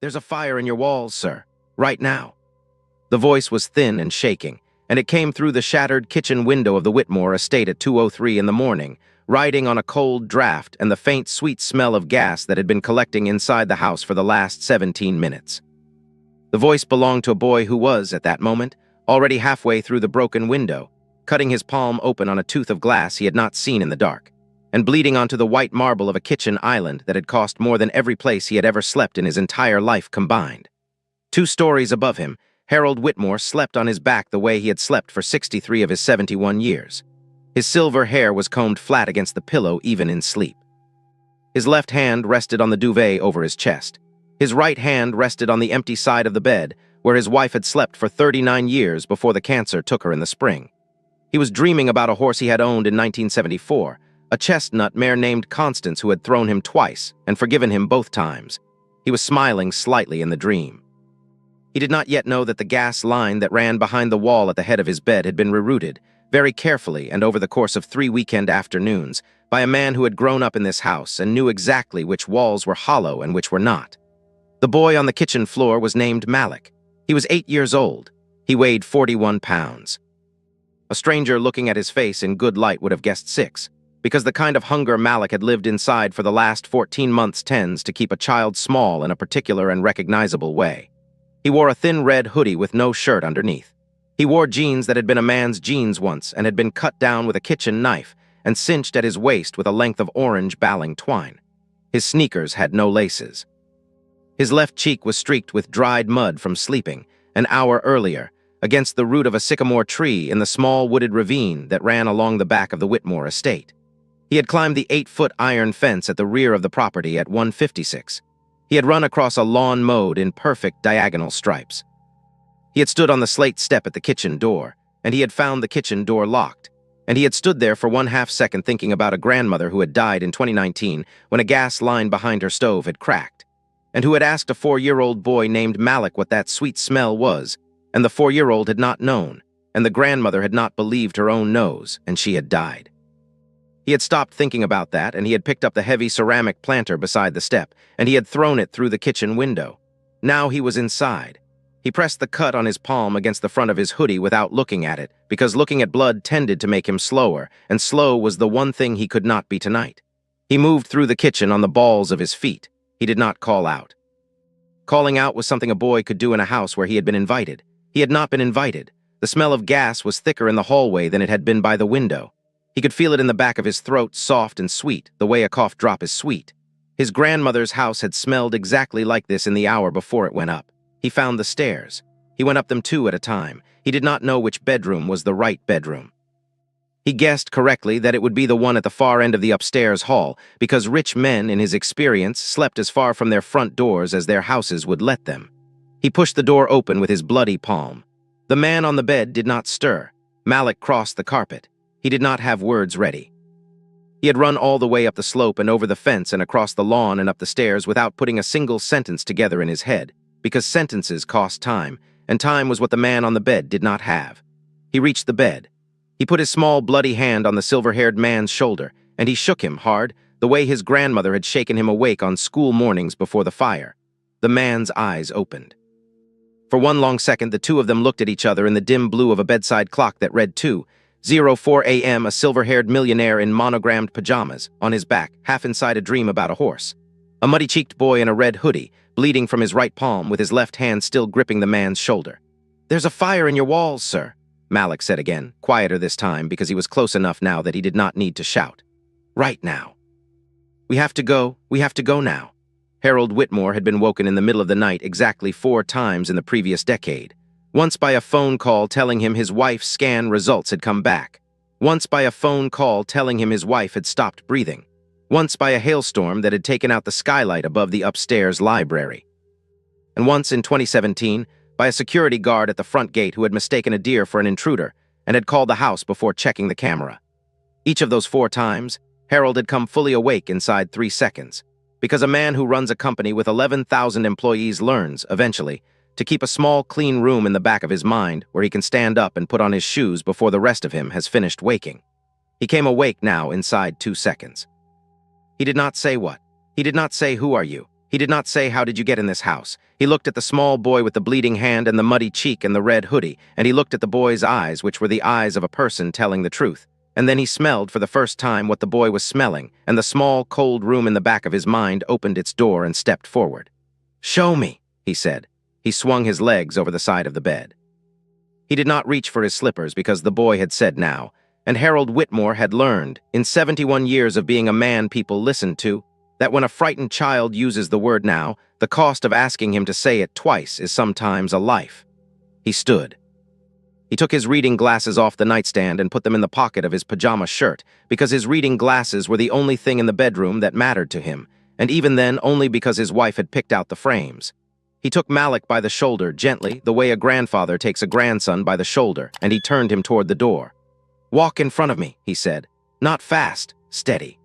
There's a fire in your walls, sir. Right now. The voice was thin and shaking, and it came through the shattered kitchen window of the Whitmore estate at 2:03 in the morning, riding on a cold draft and the faint, sweet smell of gas that had been collecting inside the house for the last 17 minutes. The voice belonged to a boy who was, at that moment, already halfway through the broken window, cutting his palm open on a tooth of glass he had not seen in the dark, and bleeding onto the white marble of a kitchen island that had cost more than every place he had ever slept in his entire life combined. 2 stories above him, Harold Whitmore slept on his back the way he had slept for 63 of his 71 years. His silver hair was combed flat against the pillow even in sleep. His left hand rested on the duvet over his chest. His right hand rested on the empty side of the bed, where his wife had slept for 39 years before the cancer took her in the spring. He was dreaming about a horse he had owned in 1974, a chestnut mare named Constance who had thrown him twice and forgiven him both times. He was smiling slightly in the dream. He did not yet know that the gas line that ran behind the wall at the head of his bed had been rerouted, very carefully and over the course of 3 weekend afternoons, by a man who had grown up in this house and knew exactly which walls were hollow and which were not. The boy on the kitchen floor was named Malik. He was 8 years old. He weighed 41 pounds. A stranger looking at his face in good light would have guessed 6, because the kind of hunger Malik had lived inside for the last 14 months tends to keep a child small in a particular and recognizable way. He wore a thin red hoodie with no shirt underneath. He wore jeans that had been a man's jeans once and had been cut down with a kitchen knife and cinched at his waist with a length of orange baling twine. His sneakers had no laces. His left cheek was streaked with dried mud from sleeping, an hour earlier, against the root of a sycamore tree in the small wooded ravine that ran along the back of the Whitmore estate. He had climbed the 8-foot iron fence at the rear of the property at 1:56. He had run across a lawn mowed in perfect diagonal stripes. He had stood on the slate step at the kitchen door, and he had found the kitchen door locked. And he had stood there for 1/2 second thinking about a grandmother who had died in 2019 when a gas line behind her stove had cracked, and who had asked a 4-year-old boy named Malik what that sweet smell was, and the 4-year-old had not known, and the grandmother had not believed her own nose, and she had died. He had stopped thinking about that, and he had picked up the heavy ceramic planter beside the step, and he had thrown it through the kitchen window. Now he was inside. He pressed the cut on his palm against the front of his hoodie without looking at it, because looking at blood tended to make him slower, and slow was the one thing he could not be tonight. He moved through the kitchen on the balls of his feet. He did not call out. Calling out was something a boy could do in a house where he had been invited. He had not been invited. The smell of gas was thicker in the hallway than it had been by the window. He could feel it in the back of his throat, soft and sweet, the way a cough drop is sweet. His grandmother's house had smelled exactly like this in the hour before it went up. He found the stairs. He went up them 2 at a time. He did not know which bedroom was the right bedroom. He guessed correctly that it would be the one at the far end of the upstairs hall, because rich men, in his experience, slept as far from their front doors as their houses would let them. He pushed the door open with his bloody palm. The man on the bed did not stir. Malik crossed the carpet. He did not have words ready. He had run all the way up the slope and over the fence and across the lawn and up the stairs without putting a single sentence together in his head, because sentences cost time, and time was what the man on the bed did not have. He reached the bed. He put his small, bloody hand on the silver-haired man's shoulder, and he shook him hard, the way his grandmother had shaken him awake on school mornings before the fire. The man's eyes opened. For one long second, the 2 of them looked at each other in the dim blue of a bedside clock that read 2:04 a.m., a silver-haired millionaire in monogrammed pajamas, on his back, half inside a dream about a horse. A muddy-cheeked boy in a red hoodie, bleeding from his right palm with his left hand still gripping the man's shoulder. "There's a fire in your walls, sir," Malik said again, quieter this time because he was close enough now that he did not need to shout. "Right now. We have to go now." Harold Whitmore had been woken in the middle of the night exactly 4 times in the previous decade. Once by a phone call telling him his wife's scan results had come back. Once by a phone call telling him his wife had stopped breathing. Once by a hailstorm that had taken out the skylight above the upstairs library. And once in 2017, by a security guard at the front gate who had mistaken a deer for an intruder and had called the house before checking the camera. Each of those 4 times, Harold had come fully awake inside 3 seconds, because a man who runs a company with 11,000 employees learns, eventually, to keep a small, clean room in the back of his mind where he can stand up and put on his shoes before the rest of him has finished waking. He came awake now inside 2 seconds. He did not say what. He did not say, "Who are you?" He did not say, "How did you get in this house?" He looked at the small boy with the bleeding hand and the muddy cheek and the red hoodie, and he looked at the boy's eyes, which were the eyes of a person telling the truth. And then he smelled for the first time what the boy was smelling, and the small, cold room in the back of his mind opened its door and stepped forward. "Show me," he said. He swung his legs over the side of the bed. He did not reach for his slippers because the boy had said now, and Harold Whitmore had learned, in 71 years of being a man people listened to, that when a frightened child uses the word now, the cost of asking him to say it twice is sometimes a life. He stood. He took his reading glasses off the nightstand and put them in the pocket of his pajama shirt, because his reading glasses were the only thing in the bedroom that mattered to him, and even then only because his wife had picked out the frames. He took Malik by the shoulder gently, the way a grandfather takes a grandson by the shoulder, and he turned him toward the door. "Walk in front of me," he said. "Not fast, steady.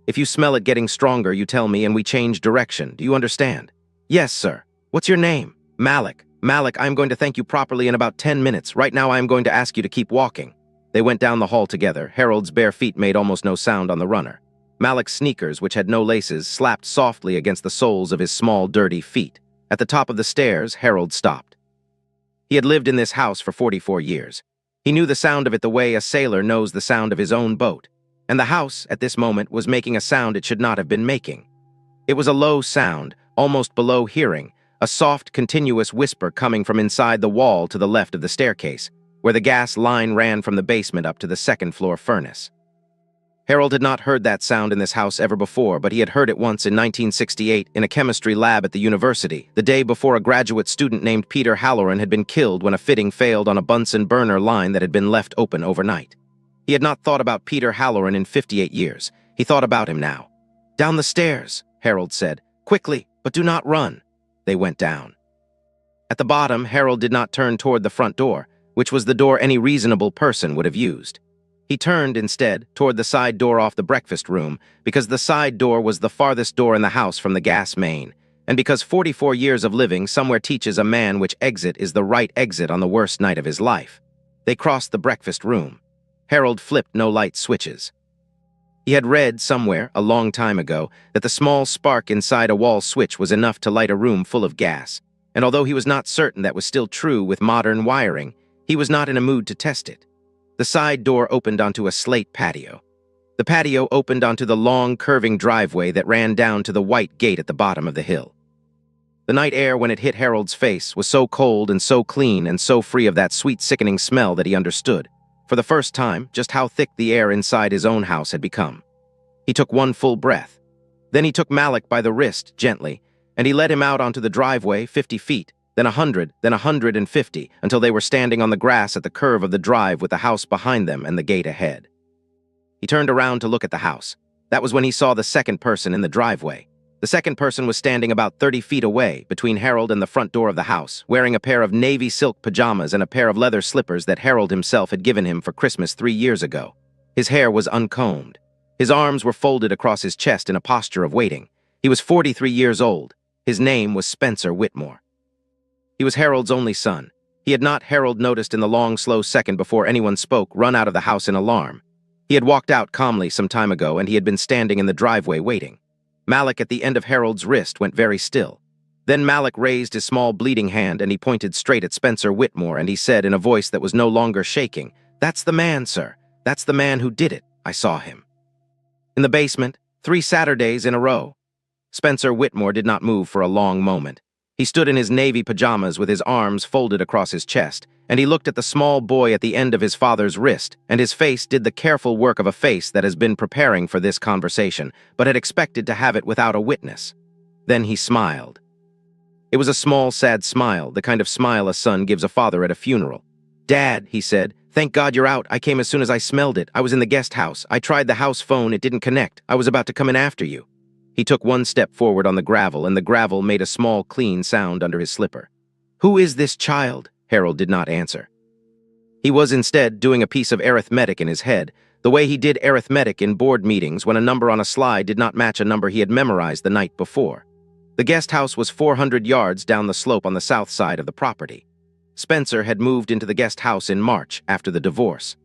If you smell it getting stronger, you tell me and we change direction. Do you understand?" "Yes, sir." "What's your name?" "Malik." "Malik, I'm going to thank you properly in about 10 minutes. Right now I am going to ask you to keep walking." They went down the hall together. Harold's bare feet made almost no sound on the runner. Malik's sneakers, which had no laces, slapped softly against the soles of his small, dirty feet. At the top of the stairs, Harold stopped. He had lived in this house for 44 years. He knew the sound of it the way a sailor knows the sound of his own boat. And the house, at this moment, was making a sound it should not have been making. It was a low sound, almost below hearing, a soft, continuous whisper coming from inside the wall to the left of the staircase, where the gas line ran from the basement up to the second-floor furnace. Harold had not heard that sound in this house ever before, but he had heard it once in 1968 in a chemistry lab at the university, the day before a graduate student named Peter Halloran had been killed when a fitting failed on a Bunsen burner line that had been left open overnight. He had not thought about Peter Halloran in 58 years. He thought about him now. "Down the stairs," Harold said. "Quickly, but do not run." They went down. At the bottom, Harold did not turn toward the front door, which was the door any reasonable person would have used. He turned, instead, toward the side door off the breakfast room, because the side door was the farthest door in the house from the gas main, and because 44 years of living somewhere teaches a man which exit is the right exit on the worst night of his life. They crossed the breakfast room. Harold flipped no light switches. He had read somewhere, a long time ago, that the small spark inside a wall switch was enough to light a room full of gas, and although he was not certain that was still true with modern wiring, he was not in a mood to test it. The side door opened onto a slate patio. The patio opened onto the long, curving driveway that ran down to the white gate at the bottom of the hill. The night air, when it hit Harold's face, was so cold and so clean and so free of that sweet, sickening smell that he understood, for the first time, just how thick the air inside his own house had become. He took one full breath. Then he took Malik by the wrist, gently, and he led him out onto the driveway 50 feet, then 100, then 150, until they were standing on the grass at the curve of the drive with the house behind them and the gate ahead. He turned around to look at the house. That was when he saw the second person in the driveway. The second person was standing about 30 feet away, between Harold and the front door of the house, wearing a pair of navy silk pajamas and a pair of leather slippers that Harold himself had given him for Christmas 3 years ago. His hair was uncombed. His arms were folded across his chest in a posture of waiting. He was 43 years old. His name was Spencer Whitmore. He was Harold's only son. He had not, Harold noticed in the long, slow second before anyone spoke, run out of the house in alarm. He had walked out calmly some time ago, and he had been standing in the driveway waiting. Malik at the end of Harold's wrist went very still. Then Malik raised his small bleeding hand and he pointed straight at Spencer Whitmore, and he said in a voice that was no longer shaking, "That's the man, sir. That's the man who did it. I saw him. In the basement, 3 Saturdays in a row." Spencer Whitmore did not move for a long moment. He stood in his navy pajamas with his arms folded across his chest, and he looked at the small boy at the end of his father's wrist, and his face did the careful work of a face that has been preparing for this conversation, but had expected to have it without a witness. Then he smiled. It was a small, sad smile, the kind of smile a son gives a father at a funeral. "Dad," he said, "thank God you're out. I came as soon as I smelled it. I was in the guest house. I tried the house phone. It didn't connect. I was about to come in after you." He took one step forward on the gravel, and the gravel made a small, clean sound under his slipper. "Who is this child?" Harold did not answer. He was instead doing a piece of arithmetic in his head, the way he did arithmetic in board meetings when a number on a slide did not match a number he had memorized the night before. The guest house was 400 yards down the slope on the south side of the property. Spencer had moved into the guest house in March after the divorce.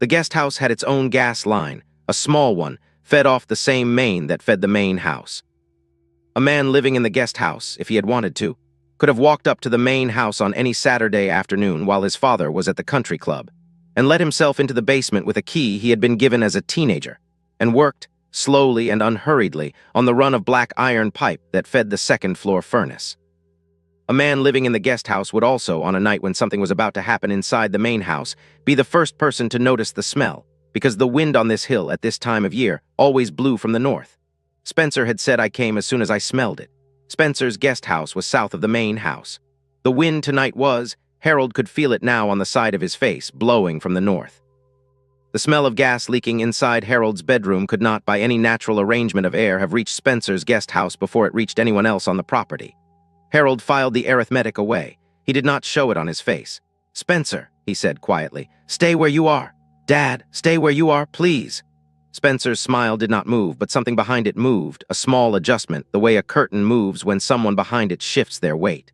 The guest house had its own gas line, a small one, fed off the same main that fed the main house. A man living in the guest house, if he had wanted to, could have walked up to the main house on any Saturday afternoon while his father was at the country club, and let himself into the basement with a key he had been given as a teenager, and worked, slowly and unhurriedly, on the run of black iron pipe that fed the second-floor furnace. A man living in the guest house would also, on a night when something was about to happen inside the main house, be the first person to notice the smell, because the wind on this hill at this time of year always blew from the north. Spencer had said I came as soon as I smelled it. Spencer's guest house was south of the main house. The wind tonight was, Harold could feel it now on the side of his face, blowing from the north. The smell of gas leaking inside Harold's bedroom could not, by any natural arrangement of air, have reached Spencer's guest house before it reached anyone else on the property. Harold filed the arithmetic away. He did not show it on his face. "Spencer," he said quietly, "stay where you are. Dad, stay where you are, please." Spencer's smile did not move, but something behind it moved, a small adjustment, the way a curtain moves when someone behind it shifts their weight.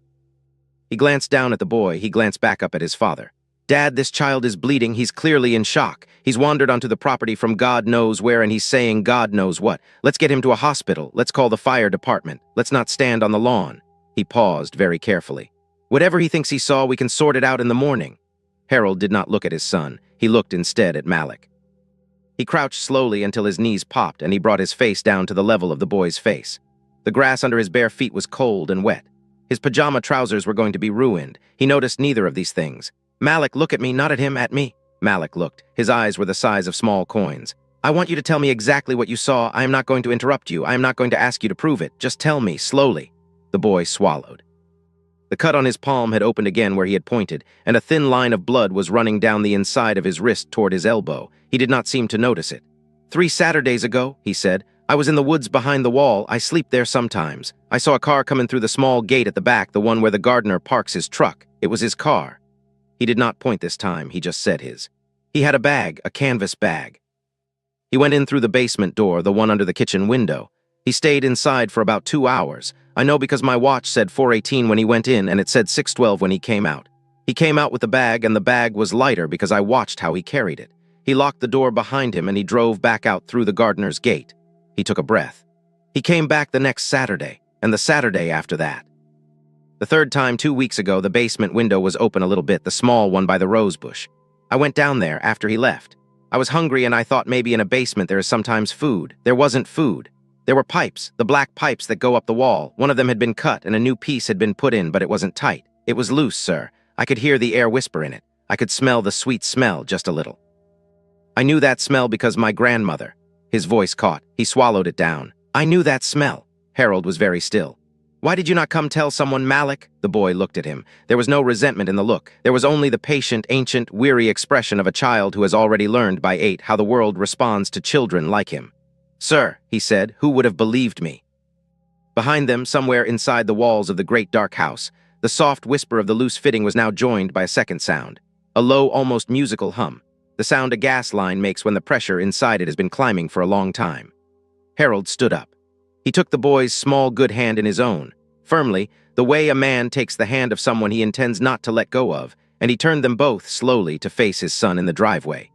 He glanced down at the boy. He glanced back up at his father. "Dad, this child is bleeding. He's clearly in shock. He's wandered onto the property from God knows where, and he's saying God knows what. Let's get him to a hospital. Let's call the fire department. Let's not stand on the lawn." He paused very carefully. "Whatever he thinks he saw, we can sort it out in the morning." Harold did not look at his son. He looked instead at Malik. He crouched slowly until his knees popped, and he brought his face down to the level of the boy's face. The grass under his bare feet was cold and wet. His pajama trousers were going to be ruined. He noticed neither of these things. "Malik, look at me, not at him, at me." Malik looked. His eyes were the size of small coins. "I want you to tell me exactly what you saw. I am not going to interrupt you. I am not going to ask you to prove it. Just tell me, slowly." The boy swallowed. The cut on his palm had opened again where he had pointed, and a thin line of blood was running down the inside of his wrist toward his elbow. He did not seem to notice it. "3 Saturdays ago," he said, "I was in the woods behind the wall. I sleep there sometimes. I saw a car coming through the small gate at the back, the one where the gardener parks his truck. It was his car." He did not point this time, he just said his. "He had a bag, a canvas bag." He went in through the basement door, the one under the kitchen window. He stayed inside for about 2 hours. I know because my watch said 4:18 when he went in and it said 6:12 when he came out. He came out with the bag, and the bag was lighter because I watched how he carried it. He locked the door behind him and he drove back out through the gardener's gate. He took a breath. He came back the next Saturday, and the Saturday after that. The third time 2 weeks ago, the basement window was open a little bit, the small one by the rose bush. I went down there after he left. I was hungry and I thought maybe in a basement there is sometimes food. There wasn't food. There were pipes, the black pipes that go up the wall. One of them had been cut and a new piece had been put in, but it wasn't tight. It was loose, sir. I could hear the air whisper in it. I could smell the sweet smell just a little. I knew that smell because my grandmother. His voice caught. He swallowed it down. "I knew that smell." Harold was very still. "Why did you not come tell someone, Malik?" The boy looked at him. There was no resentment in the look. There was only the patient, ancient, weary expression of a child who has already learned by 8 how the world responds to children like him. "Sir," he said, "who would have believed me?" Behind them, somewhere inside the walls of the great dark house, the soft whisper of the loose fitting was now joined by a second sound, a low, almost musical hum, the sound a gas line makes when the pressure inside it has been climbing for a long time. Harold stood up. He took the boy's small, good hand in his own, firmly, the way a man takes the hand of someone he intends not to let go of, and he turned them both slowly to face his son in the driveway.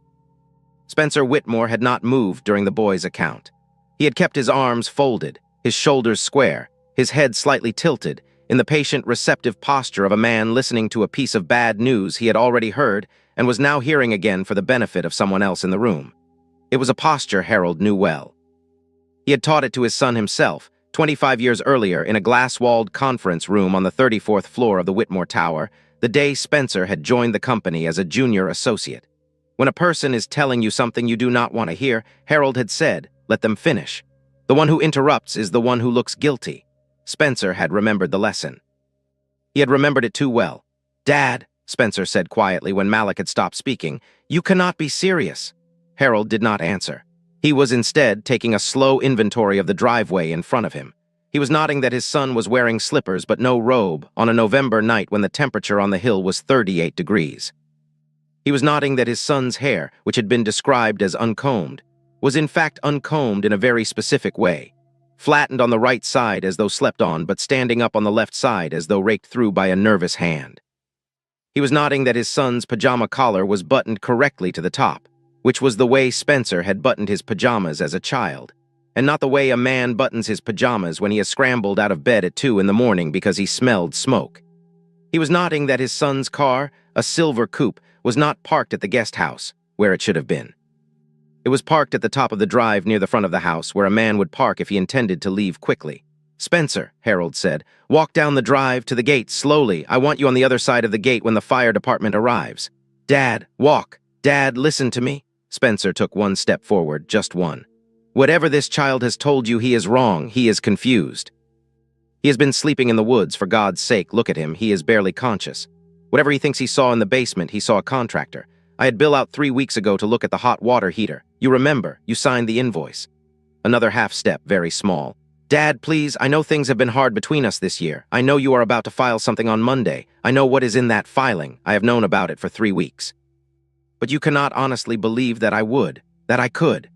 Spencer Whitmore had not moved during the boy's account. He had kept his arms folded, his shoulders square, his head slightly tilted, in the patient, receptive posture of a man listening to a piece of bad news he had already heard and was now hearing again for the benefit of someone else in the room. It was a posture Harold knew well. He had taught it to his son himself, 25 years earlier, in a glass-walled conference room on the 34th floor of the Whitmore Tower, the day Spencer had joined the company as a junior associate. When a person is telling you something you do not want to hear, Harold had said, "Let them finish. The one who interrupts is the one who looks guilty." Spencer had remembered the lesson. He had remembered it too well. "Dad," Spencer said quietly when Malik had stopped speaking, "you cannot be serious." Harold did not answer. He was instead taking a slow inventory of the driveway in front of him. He was noting that his son was wearing slippers but no robe on a November night when the temperature on the hill was 38 degrees. He was noting that his son's hair, which had been described as uncombed, was in fact uncombed in a very specific way, flattened on the right side as though slept on, but standing up on the left side as though raked through by a nervous hand. He was noting that his son's pajama collar was buttoned correctly to the top, which was the way Spencer had buttoned his pajamas as a child. and not the way a man buttons his pajamas when he has scrambled out of bed at 2 in the morning because he smelled smoke. He was nodding that his son's car, a silver coupe, was not parked at the guest house, where it should have been. It was parked at the top of the drive near the front of the house, where a man would park if he intended to leave quickly. "Spencer," Harold said, "walk down the drive to the gate slowly. I want you on the other side of the gate when the fire department arrives." "Dad, walk. Dad, listen to me." Spencer took one step forward, just one. "Whatever this child has told you, he is wrong. He is confused. He has been sleeping in the woods, for God's sake, look at him. He is barely conscious. Whatever he thinks he saw in the basement, he saw a contractor. I had Bill out 3 weeks ago to look at the hot water heater. You remember, you signed the invoice." Another half step, very small. "Dad, please, I know things have been hard between us this year. I know you are about to file something on Monday. I know what is in that filing. I have known about it for 3 weeks. But you cannot honestly believe that I would, that I could."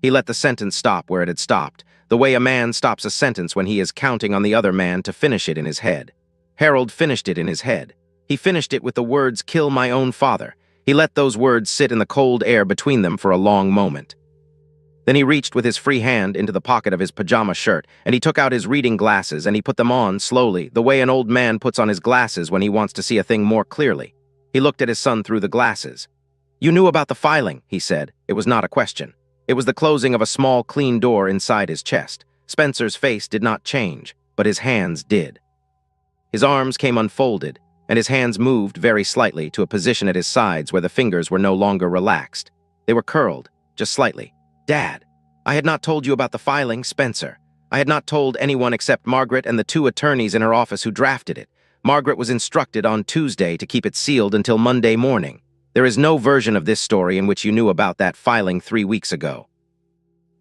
He let the sentence stop where it had stopped, the way a man stops a sentence when he is counting on the other man to finish it in his head. Harold finished it in his head. He finished it with the words, "Kill my own father." He let those words sit in the cold air between them for a long moment. Then he reached with his free hand into the pocket of his pajama shirt, and he took out his reading glasses and he put them on slowly, the way an old man puts on his glasses when he wants to see a thing more clearly. He looked at his son through the glasses. "You knew about the filing," he said. It was not a question. It was the closing of a small, clean door inside his chest. Spencer's face did not change, but his hands did. His arms came unfolded, and his hands moved very slightly to a position at his sides where the fingers were no longer relaxed. They were curled, just slightly. "Dad, I had not told you about the filing, Spencer. I had not told anyone except Margaret and the 2 attorneys in her office who drafted it. Margaret was instructed on Tuesday to keep it sealed until Monday morning. There is no version of this story in which you knew about that filing 3 weeks ago."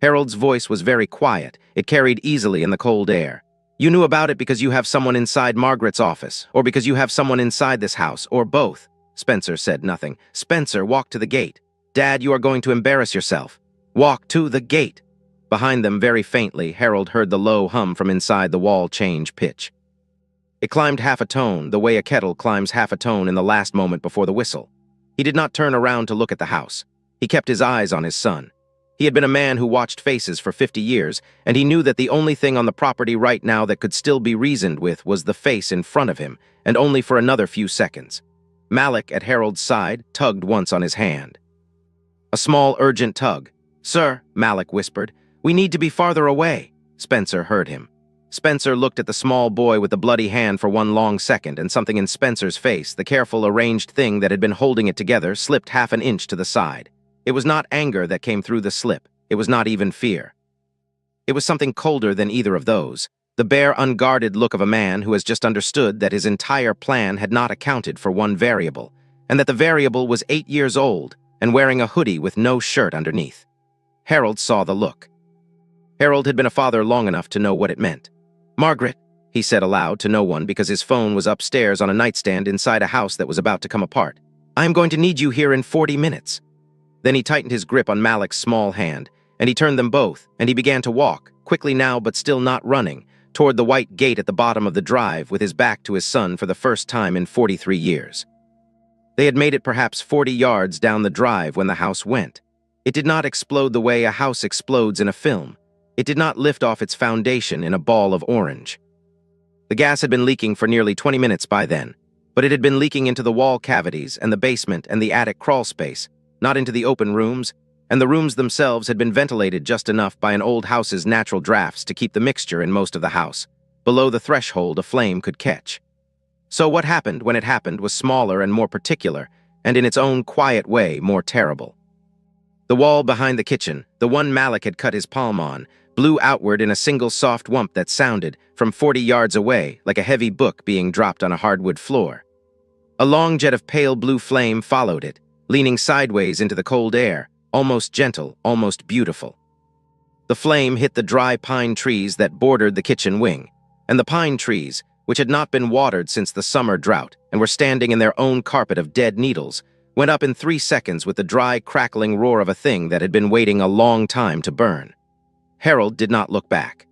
Harold's voice was very quiet. It carried easily in the cold air. "You knew about it because you have someone inside Margaret's office, or because you have someone inside this house, or both." Spencer said nothing. "Spencer, walk to the gate. Dad, you are going to embarrass yourself. Walk to the gate." Behind them, very faintly, Harold heard the low hum from inside the wall change pitch. It climbed half a tone, the way a kettle climbs half a tone in the last moment before the whistle. He did not turn around to look at the house. He kept his eyes on his son. He had been a man who watched faces for 50 years, and he knew that the only thing on the property right now that could still be reasoned with was the face in front of him, and only for another few seconds. Malik, at Harold's side, tugged once on his hand. A small, urgent tug. "Sir," Malik whispered, "we need to be farther away." Spencer heard him. Spencer looked at the small boy with the bloody hand for one long second, and something in Spencer's face, the careful, arranged thing that had been holding it together, slipped half an inch to the side. It was not anger that came through the slip. It was not even fear. It was something colder than either of those, the bare, unguarded look of a man who has just understood that his entire plan had not accounted for one variable, and that the variable was 8 years old and wearing a hoodie with no shirt underneath. Harold saw the look. Harold had been a father long enough to know what it meant. "Margaret," he said aloud to no one because his phone was upstairs on a nightstand inside a house that was about to come apart. "I am going to need you here in 40 minutes. Then he tightened his grip on Malik's small hand, and he turned them both, and he began to walk, quickly now but still not running, toward the white gate at the bottom of the drive with his back to his son for the first time in 43 years. They had made it perhaps 40 yards down the drive when the house went. It did not explode the way a house explodes in a film. It did not lift off its foundation in a ball of orange. The gas had been leaking for nearly 20 minutes by then, but it had been leaking into the wall cavities and the basement and the attic crawl space, not into the open rooms, and the rooms themselves had been ventilated just enough by an old house's natural drafts to keep the mixture in most of the house, below the threshold a flame could catch. So what happened when it happened was smaller and more particular, and in its own quiet way more terrible. The wall behind the kitchen, the one Malik had cut his palm on, blew outward in a single soft whump that sounded, from 40 yards away, like a heavy book being dropped on a hardwood floor. A long jet of pale blue flame followed it, leaning sideways into the cold air, almost gentle, almost beautiful. The flame hit the dry pine trees that bordered the kitchen wing, and the pine trees, which had not been watered since the summer drought and were standing in their own carpet of dead needles, went up in 3 seconds with the dry, crackling roar of a thing that had been waiting a long time to burn. Harold did not look back.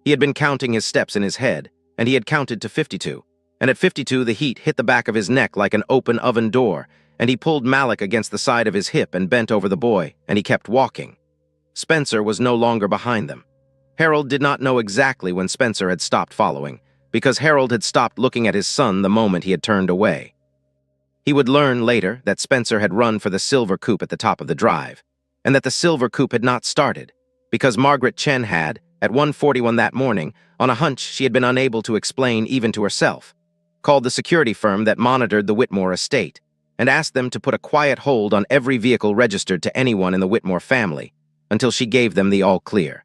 He had been counting his steps in his head, and he had counted to 52, and at 52 the heat hit the back of his neck like an open oven door, and he pulled Malik against the side of his hip and bent over the boy, and he kept walking. Spencer was no longer behind them. Harold did not know exactly when Spencer had stopped following, because Harold had stopped looking at his son the moment he had turned away. He would learn later that Spencer had run for the silver coupe at the top of the drive, and that the silver coupe had not started, because Margaret Chen had, at 1:41 that morning, on a hunch she had been unable to explain even to herself, called the security firm that monitored the Whitmore estate, and asked them to put a quiet hold on every vehicle registered to anyone in the Whitmore family, until she gave them the all-clear.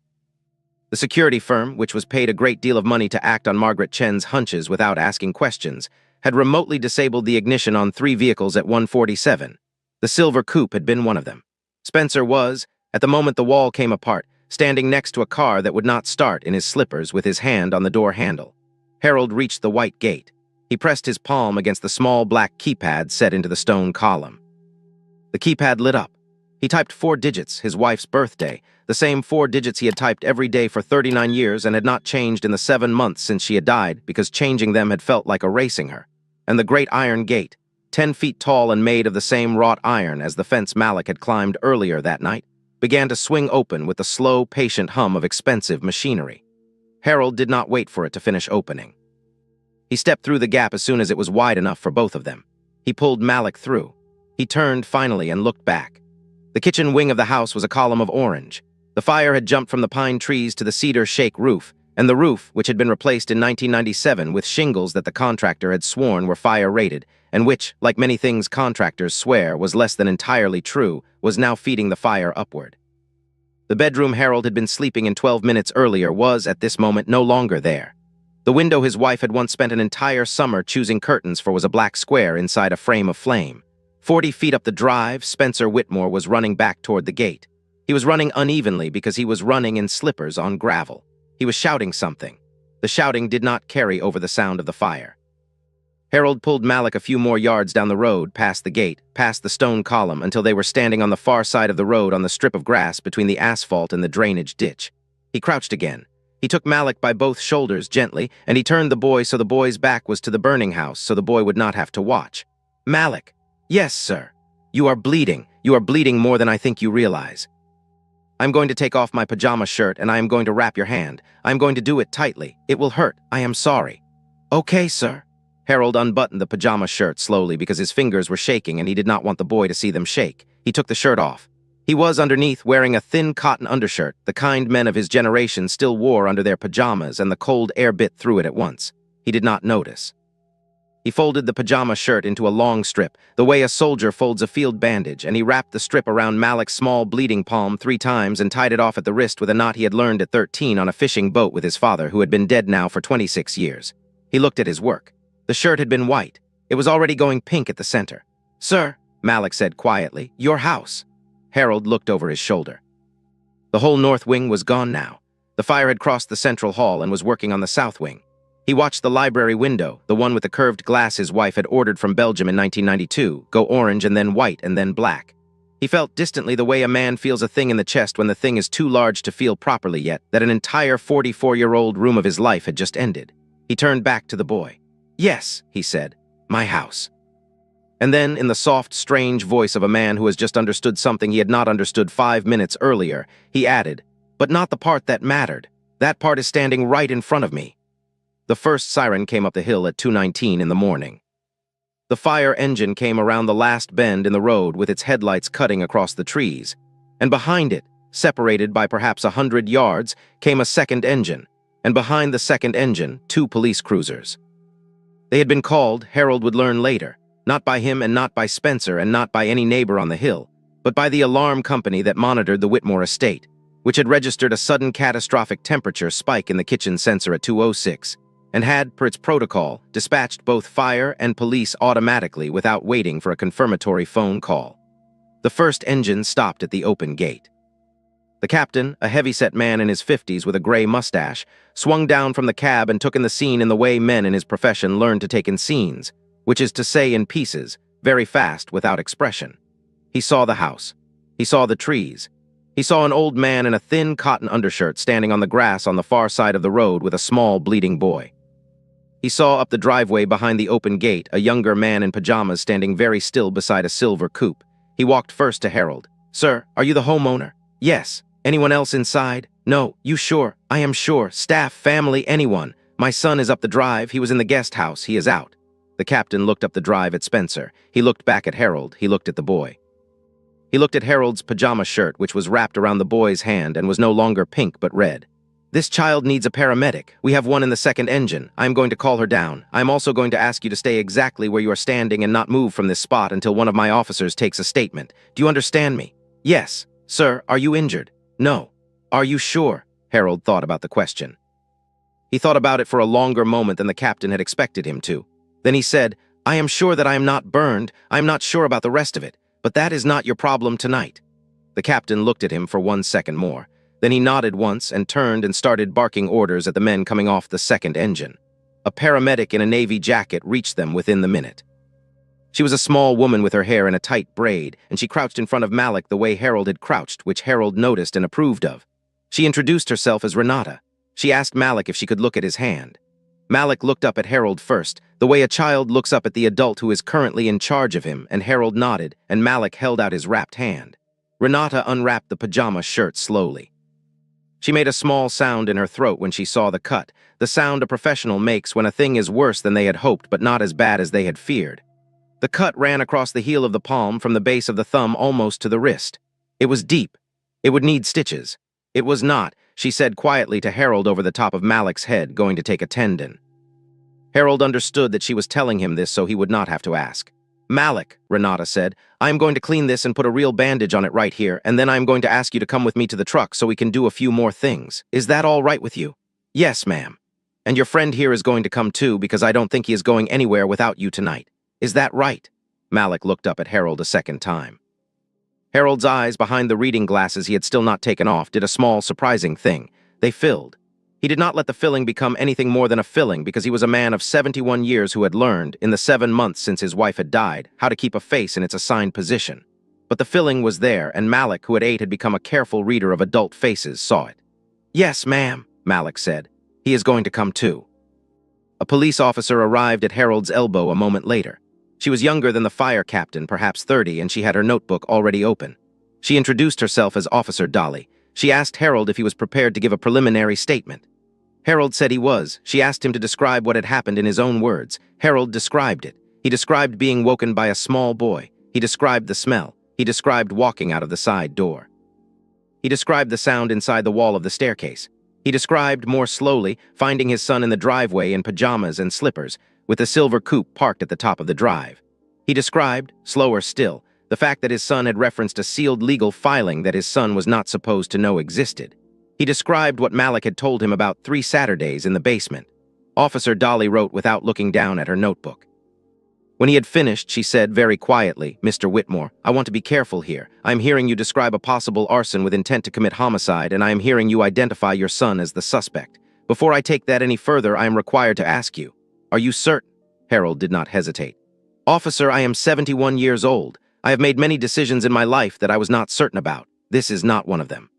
The security firm, which was paid a great deal of money to act on Margaret Chen's hunches without asking questions, had remotely disabled the ignition on 3 vehicles at 1:47. The silver coupe had been one of them. Spencer was, at the moment the wall came apart, standing next to a car that would not start in his slippers with his hand on the door handle. Harold reached the white gate. He pressed his palm against the small black keypad set into the stone column. The keypad lit up. He typed 4 digits, his wife's birthday, the same 4 digits he had typed every day for 39 years and had not changed in the 7 months since she had died because changing them had felt like erasing her. And the great iron gate, 10 feet tall and made of the same wrought iron as the fence Malik had climbed earlier that night, began to swing open with the slow, patient hum of expensive machinery. Harold did not wait for it to finish opening. He stepped through the gap as soon as it was wide enough for both of them. He pulled Malik through. He turned finally and looked back. The kitchen wing of the house was a column of orange. The fire had jumped from the pine trees to the cedar shake roof, and the roof, which had been replaced in 1997 with shingles that the contractor had sworn were fire-rated, and which, like many things contractors swear was less than entirely true, was now feeding the fire upward. The bedroom Harold had been sleeping in 12 minutes earlier was, at this moment, no longer there. The window his wife had once spent an entire summer choosing curtains for was a black square inside a frame of flame. 40 feet up the drive, Spencer Whitmore was running back toward the gate. He was running unevenly because he was running in slippers on gravel. He was shouting something. The shouting did not carry over the sound of the fire. Harold pulled Malik a few more yards down the road, past the gate, past the stone column, until they were standing on the far side of the road on the strip of grass between the asphalt and the drainage ditch. He crouched again. He took Malik by both shoulders gently, and he turned the boy so the boy's back was to the burning house so the boy would not have to watch. "Malik." "Yes, sir." You are bleeding. You are bleeding more than I think you realize. I'm going to take off my pajama shirt and I am going to wrap your hand. I am going to do it tightly. It will hurt. I am sorry." "Okay, sir." Harold unbuttoned the pajama shirt slowly because his fingers were shaking and he did not want the boy to see them shake. He took the shirt off. He was underneath wearing a thin cotton undershirt, the kind men of his generation still wore under their pajamas, and the cold air bit through it at once. He did not notice. He folded the pajama shirt into a long strip, the way a soldier folds a field bandage, and he wrapped the strip around Malik's small bleeding palm 3 times and tied it off at the wrist with a knot he had learned at 13 on a fishing boat with his father, who had been dead now for 26 years. He looked at his work. The shirt had been white. It was already going pink at the center. "Sir," Malik said quietly, "your house." Harold looked over his shoulder. The whole north wing was gone now. The fire had crossed the central hall and was working on the south wing. He watched the library window, the one with the curved glass his wife had ordered from Belgium in 1992, go orange and then white and then black. He felt distantly the way a man feels a thing in the chest when the thing is too large to feel properly yet, that an entire 44-year-old room of his life had just ended. He turned back to the boy. "Yes," he said, "my house." And then, in the soft, strange voice of a man who has just understood something he had not understood 5 minutes earlier, he added, "But not the part that mattered. That part is standing right in front of me." The first siren came up the hill at 2:19 in the morning. The fire engine came around the last bend in the road with its headlights cutting across the trees, and behind it, separated by perhaps 100 yards, came a second engine, and behind the second engine, 2 police cruisers. They had been called, Harold would learn later, not by him and not by Spencer and not by any neighbor on the hill, but by the alarm company that monitored the Whitmore estate, which had registered a sudden catastrophic temperature spike in the kitchen sensor at 2:06, and had, per its protocol, dispatched both fire and police automatically without waiting for a confirmatory phone call. The first engine stopped at the open gate. The captain, a heavy-set man in his 50s with a gray mustache, swung down from the cab and took in the scene in the way men in his profession learn to take in scenes, which is to say in pieces, very fast, without expression. He saw the house. He saw the trees. He saw an old man in a thin cotton undershirt standing on the grass on the far side of the road with a small, bleeding boy. He saw up the driveway behind the open gate a younger man in pajamas standing very still beside a silver coupe. He walked first to Harold. "Sir, are you the homeowner?" "Yes." Anyone else inside? No, you sure? I am sure. Staff, family, anyone. My son is up the drive. He was in the guest house. He is out. The captain looked up the drive at Spencer. He looked back at Harold. He looked at the boy. He looked at Harold's pajama shirt, which was wrapped around the boy's hand and was no longer pink but red. This child needs a paramedic. We have one in the second engine. I am going to call her down. I am also going to ask you to stay exactly where you are standing and not move from this spot until one of my officers takes a statement. Do you understand me? Yes. Sir, are you injured? No. Are you sure? Harold thought about the question. He thought about it for a longer moment than the captain had expected him to. Then he said, I am sure that I am not burned. I am not sure about the rest of it, but that is not your problem tonight. The captain looked at him for 1 second more. Then he nodded once and turned and started barking orders at the men coming off the second engine. A paramedic in a navy jacket reached them within the minute. She was a small woman with her hair in a tight braid, and she crouched in front of Malik the way Harold had crouched, which Harold noticed and approved of. She introduced herself as Renata. She asked Malik if she could look at his hand. Malik looked up at Harold first, the way a child looks up at the adult who is currently in charge of him, and Harold nodded, and Malik held out his wrapped hand. Renata unwrapped the pajama shirt slowly. She made a small sound in her throat when she saw the cut, the sound a professional makes when a thing is worse than they had hoped but not as bad as they had feared. The cut ran across the heel of the palm from the base of the thumb almost to the wrist. It was deep. It would need stitches. It was not, she said quietly to Harold over the top of Malik's head, going to take a tendon. Harold understood that she was telling him this so he would not have to ask. Malik, Renata said, I am going to clean this and put a real bandage on it right here, and then I am going to ask you to come with me to the truck so we can do a few more things. Is that all right with you? Yes, ma'am. And your friend here is going to come too, because I don't think he is going anywhere without you tonight. Is that right? Malik looked up at Harold a second time. Harold's eyes, behind the reading glasses he had still not taken off, did a small, surprising thing. They filled. He did not let the filling become anything more than a filling because he was a man of 71 years who had learned, in the 7 months since his wife had died, how to keep a face in its assigned position. But the filling was there, and Malik, who at 8 had become a careful reader of adult faces, saw it. Yes, ma'am, Malik said. He is going to come too. A police officer arrived at Harold's elbow a moment later. She was younger than the fire captain, perhaps 30, and she had her notebook already open. She introduced herself as Officer Dolly. She asked Harold if he was prepared to give a preliminary statement. Harold said he was. She asked him to describe what had happened in his own words. Harold described it. He described being woken by a small boy. He described the smell. He described walking out of the side door. He described the sound inside the wall of the staircase. He described, more slowly, finding his son in the driveway in pajamas and slippers, with the silver coupe parked at the top of the drive. He described, slower still, the fact that his son had referenced a sealed legal filing that his son was not supposed to know existed. He described what Malik had told him about 3 Saturdays in the basement. Officer Dolly wrote without looking down at her notebook. When he had finished, she said very quietly, Mr. Whitmore, I want to be careful here. I am hearing you describe a possible arson with intent to commit homicide, and I am hearing you identify your son as the suspect. Before I take that any further, I am required to ask you, are you certain? Harold did not hesitate. Officer, I am 71 years old. I have made many decisions in my life that I was not certain about. This is not one of them.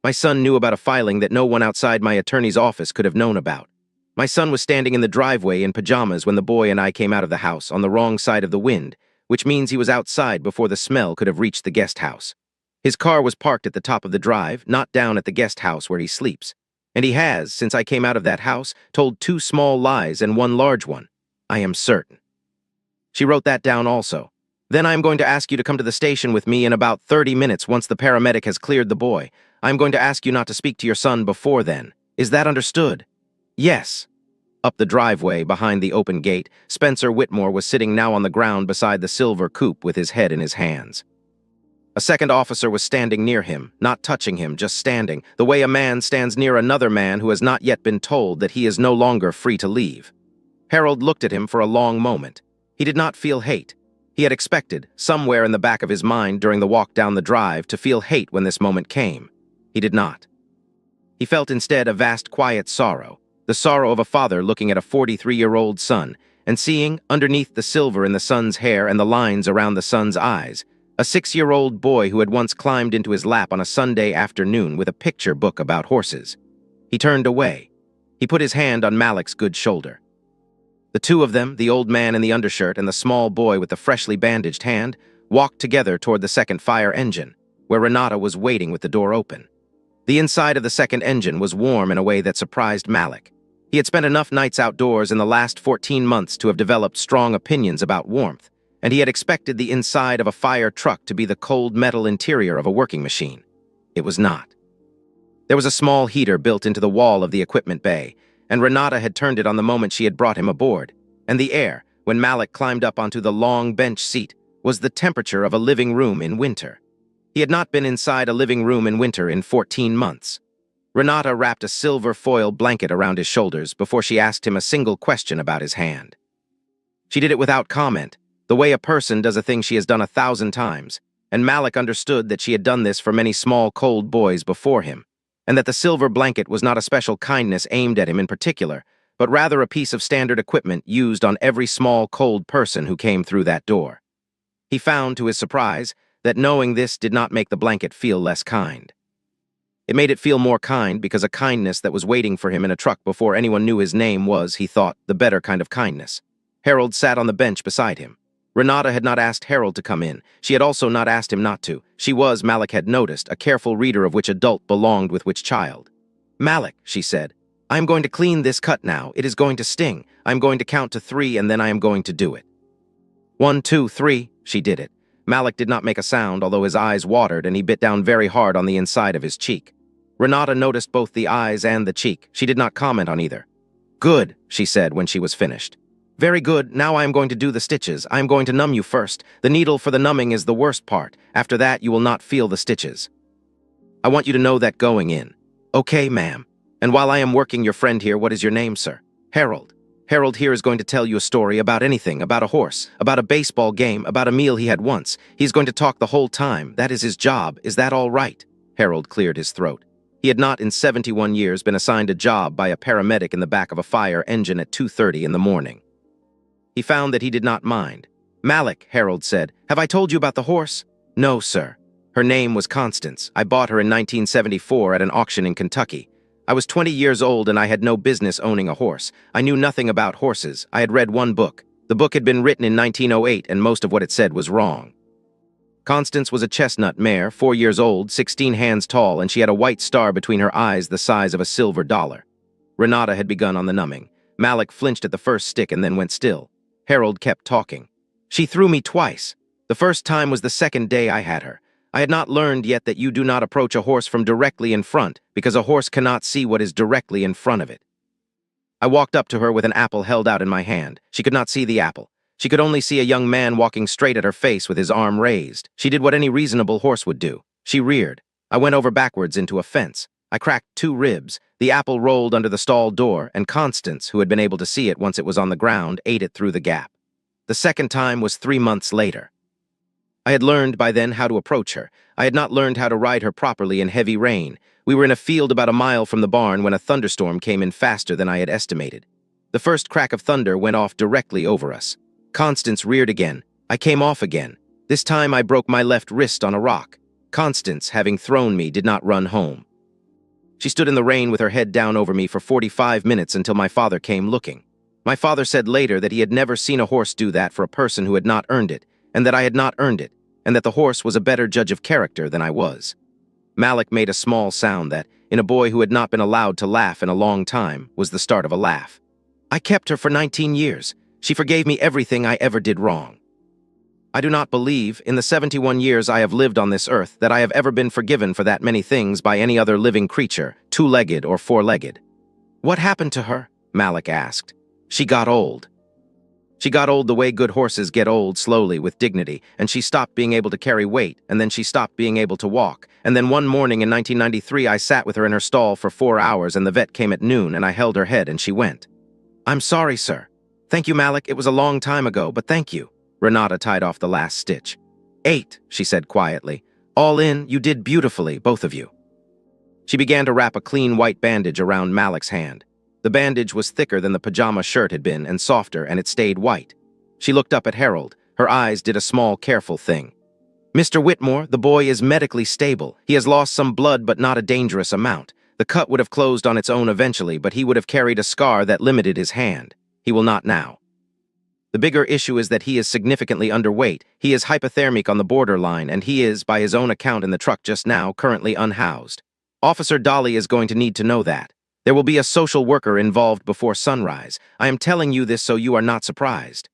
My son knew about a filing that no one outside my attorney's office could have known about. My son was standing in the driveway in pajamas when the boy and I came out of the house on the wrong side of the wind, which means he was outside before the smell could have reached the guest house. His car was parked at the top of the drive, not down at the guest house where he sleeps. And he has, since I came out of that house, told 2 small lies and 1 large one. I am certain. She wrote that down also. Then I am going to ask you to come to the station with me in about 30 minutes once the paramedic has cleared the boy. I am going to ask you not to speak to your son before then. Is that understood? Yes. Up the driveway, behind the open gate, Spencer Whitmore was sitting now on the ground beside the silver coupe with his head in his hands. A second officer was standing near him, not touching him, just standing, the way a man stands near another man who has not yet been told that he is no longer free to leave. Harold looked at him for a long moment. He did not feel hate. He had expected, somewhere in the back of his mind during the walk down the drive, to feel hate when this moment came. He did not. He felt instead a vast quiet sorrow, the sorrow of a father looking at a 43-year-old son and seeing, underneath the silver in the son's hair and the lines around the son's eyes, a 6-year-old boy who had once climbed into his lap on a Sunday afternoon with a picture book about horses. He turned away. He put his hand on Malik's good shoulder. The two of them, the old man in the undershirt and the small boy with the freshly bandaged hand, walked together toward the second fire engine, where Renata was waiting with the door open. The inside of the second engine was warm in a way that surprised Malik. He had spent enough nights outdoors in the last 14 months to have developed strong opinions about warmth, and he had expected the inside of a fire truck to be the cold metal interior of a working machine. It was not. There was a small heater built into the wall of the equipment bay, and Renata had turned it on the moment she had brought him aboard, and the air, when Malik climbed up onto the long bench seat, was the temperature of a living room in winter. He had not been inside a living room in winter in 14 months. Renata wrapped a silver foil blanket around his shoulders before she asked him a single question about his hand. She did it without comment, the way a person does a thing she has done 1,000 times, and Malik understood that she had done this for many small cold boys before him, and that the silver blanket was not a special kindness aimed at him in particular, but rather a piece of standard equipment used on every small cold person who came through that door. He found, to his surprise, that knowing this did not make the blanket feel less kind. It made it feel more kind because a kindness that was waiting for him in a truck before anyone knew his name was, he thought, the better kind of kindness. Harold sat on the bench beside him. Renata had not asked Harold to come in. She had also not asked him not to. She was, Malik had noticed, a careful reader of which adult belonged with which child. "Malik," she said, "I am going to clean this cut now. It is going to sting. I am going to count to 3 and then I am going to do it." 1, 2, 3, she did it. Malik did not make a sound, although his eyes watered and he bit down very hard on the inside of his cheek. Renata noticed both the eyes and the cheek. She did not comment on either. "Good," she said when she was finished. "Very good. Now I am going to do the stitches. I am going to numb you first. The needle for the numbing is the worst part. After that, you will not feel the stitches. I want you to know that going in." "Okay, ma'am. And while I am working your friend here, what is your name, sir?" "Harold. Harold here is going to tell you a story about anything, about a horse, about a baseball game, about a meal he had once. He's going to talk the whole time. That is his job. Is that all right?" Harold cleared his throat. He had not in 71 years been assigned a job by a paramedic in the back of a fire engine at 2:30 in the morning. He found that he did not mind. "Malik," Harold said, "have I told you about the horse?" "No, sir. Her name was Constance. I bought her in 1974 at an auction in Kentucky. I was 20 years old and I had no business owning a horse. I knew nothing about horses. I had read one book. The book had been written in 1908 and most of what it said was wrong. Constance was a chestnut mare, 4 years old, 16 hands tall, and she had a white star between her eyes the size of a silver dollar. Renata had begun on the numbing. Malik flinched at the first stick and then went still. Harold kept talking. "She threw me twice. The first time was the second day I had her. I had not learned yet that you do not approach a horse from directly in front, because a horse cannot see what is directly in front of it. I walked up to her with an apple held out in my hand. She could not see the apple. She could only see a young man walking straight at her face with his arm raised. She did what any reasonable horse would do. She reared. I went over backwards into a fence. I cracked 2 ribs. The apple rolled under the stall door, and Constance, who had been able to see it once it was on the ground, ate it through the gap. The second time was 3 months later. I had learned by then how to approach her. I had not learned how to ride her properly in heavy rain. We were in a field about a mile from the barn when a thunderstorm came in faster than I had estimated. The first crack of thunder went off directly over us. Constance reared again. I came off again. This time I broke my left wrist on a rock. Constance, having thrown me, did not run home. She stood in the rain with her head down over me for 45 minutes until my father came looking. My father said later that he had never seen a horse do that for a person who had not earned it, and that I had not earned it, and that the horse was a better judge of character than I was. Malik made a small sound that, in a boy who had not been allowed to laugh in a long time, was the start of a laugh. "I kept her for 19 years. She forgave me everything I ever did wrong. I do not believe, in the 71 years I have lived on this earth, that I have ever been forgiven for that many things by any other living creature, 2-legged or 4-legged. "What happened to her?" Malik asked. "She got old. She got old the way good horses get old, slowly, with dignity, and she stopped being able to carry weight, and then she stopped being able to walk, and then one morning in 1993 I sat with her in her stall for 4 hours and the vet came at noon and I held her head and she went." "I'm sorry, sir." "Thank you, Malik. It was a long time ago, but thank you." Renata tied off the last stitch. 8, she said quietly. "All in, you did beautifully, both of you." She began to wrap a clean white bandage around Malik's hand. The bandage was thicker than the pajama shirt had been and softer, and it stayed white. She looked up at Harold. Her eyes did a small, careful thing. "Mr. Whitmore, the boy is medically stable. He has lost some blood, but not a dangerous amount. The cut would have closed on its own eventually, but he would have carried a scar that limited his hand. He will not now. The bigger issue is that he is significantly underweight. He is hypothermic on the borderline, and he is, by his own account in the truck just now, currently unhoused. Officer Dolly is going to need to know that. There will be a social worker involved before sunrise. I am telling you this so you are not surprised."